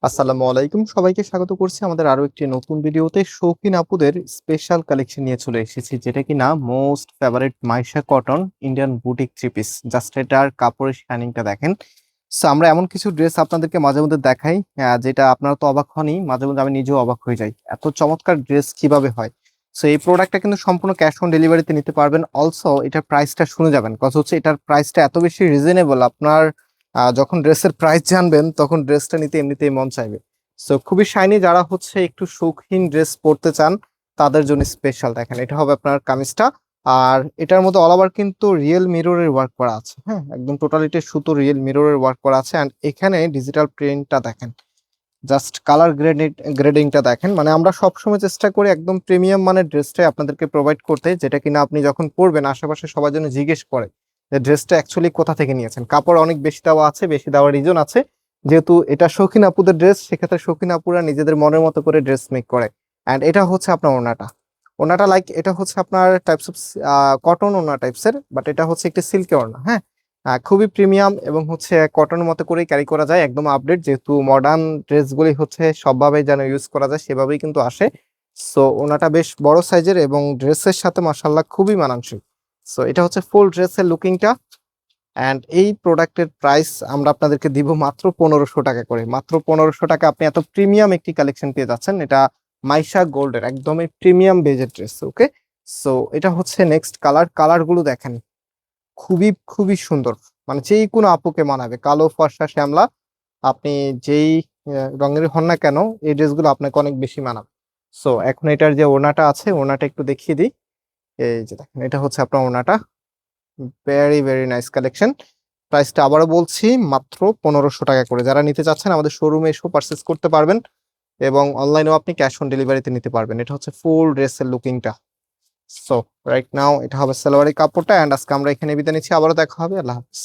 আসসালামু আলাইকুম, সবাইকে স্বাগত করছি আমাদের আরো একটি নতুন ভিডিওতে। শৌখিন আপুদের স্পেশাল কালেকশন নিয়ে চলে এসেছি, যেটা কিনা most favourite Maisha cotton Indian boutique three piece. Just এটার কাপড়ের শাইনিংটা দেখেন। সো আমরা এমন কিছু ড্রেস আপনাদেরকে মাঝে মধ্যে দেখাই, যেটা আপনারা তো অবাক হনই, মাঝে মধ্যে আমি নিজেও অবাক হয়ে যাই এত চমৎকার ড্রেস কিভাবে হয়। সো এই প্রোডাক্টটা কিন্তু সম্পূর্ণ ক্যাশ অন ডেলিভারিতে নিতে পারবেন। অলসো এটার প্রাইসটা শুনে যাবেন, কজ হচ্ছে এটার প্রাইসটা এত বেশি রিজনেবল। আপনার যখন ড্রেসের প্রাইস জানবেন তখন ড্রেসটা নিতে এমনিতেই মন চাইবে। সো খুবই শাইনি, যারা হচ্ছে একটু শৌখিন ড্রেস পরতে চান তাদের জন্য স্পেশাল। দেখেন, এটা হবে আপনার কামিজটা। আর এটার মধ্যে অল ওভার কিন্তু রিয়েল মিররের ওয়ার্ক করা আছে। হ্যাঁ, একদম টোটালিটি সুতো রিয়েল মিররের ওয়ার্ক করা আছে। অ্যান্ড এখানে ডিজিটাল প্রিন্টটা দেখেন, জাস্ট কালার গ্রেডিংটা দেখেন। মানে আমরা সবসময় চেষ্টা করি একদম প্রিমিয়াম মানের ড্রেসটাই আপনাদেরকে প্রোভাইড করতে, যেটা কিনা আপনি যখন পরবেন আশেপাশে সবার জন্য জিজ্ঞেস করে যে ড্রেসটা অ্যাকচুয়ালি কোথা থেকে নিয়েছেন। কাপড় অনেক বেশি দেওয়া আছে, বেশি দেওয়ার রিজন আছে, যেহেতু এটা শৌখিন আপুদের ড্রেস, সেক্ষেত্রে শৌখিন আপুরা নিজেদের মনের মতো করে ড্রেস মেক করে। অ্যান্ড এটা হচ্ছে আপনার ওড়নাটা। ওড়নাটা লাইক এটা হচ্ছে আপনার টাইপস অফ কটন ওড়না টাইপসের, বাট এটা হচ্ছে একটি সিল্কের ওড়না। হ্যাঁ, খুবই প্রিমিয়াম এবং হচ্ছে কটনের মতো করেই ক্যারি করা যায়, একদম আপডেট, যেহেতু মডার্ন ড্রেসগুলি হচ্ছে সবভাবে যেন ইউজ করা যায় সেভাবেই কিন্তু আসে। সো ওনাটা বেশ বড় সাইজের এবং ড্রেসের সাথে মাশাআল্লাহ খুবই মানানসই। সো এটা হচ্ছে ফুল ড্রেসের লুকিংটা। অ্যান্ড এই প্রোডাক্টের প্রাইস আমরা আপনাদেরকে দিব মাত্র 1500 টাকা করে। মাত্র 1500 টাকা আপনি এত প্রিমিয়াম একটি কালেকশন পেয়ে যাচ্ছেন। এটা মাইশা গোল্ডের একদমই প্রিমিয়াম বেজের ড্রেস। ওকে, সো এটা হচ্ছে নেক্সট কালারগুলো দেখেন, খুবই খুবই সুন্দর। মানে যেই কোনো আপুকে মানাবে, কালো ফর্সা শ্যামলা, আপনি যেই রঙের হন না কেন এই ড্রেসগুলো আপনাকে অনেক বেশি মানাবে। সো এখন এটার যে ওড়নাটা আছে, ওড়নাটা একটু দেখিয়ে দিই। এই যে দেখেন, এটা হচ্ছে আপনার ওড়নাটা। Very very nice collection. প্রাইসটা আবারও বলছি, মাত্র 1500 টাকা করে। যারা নিতে চাচ্ছেন আমাদের শোরুমে এসেও পারচেস করতে পারবেন এবং অনলাইনেও আপনি ক্যাশ অন ডেলিভারিতে নিতে পারবেন। এটা হচ্ছে ফুল ড্রেসের লুকিংটা। সো রাইট নাও এটা হবে সালোয়ারের কাপড়টা। অ্যান্ড আজকে আমরা এখানে বিদায় নিচ্ছি, আবারও দেখা হবে। আল্লাহ হাফিজ।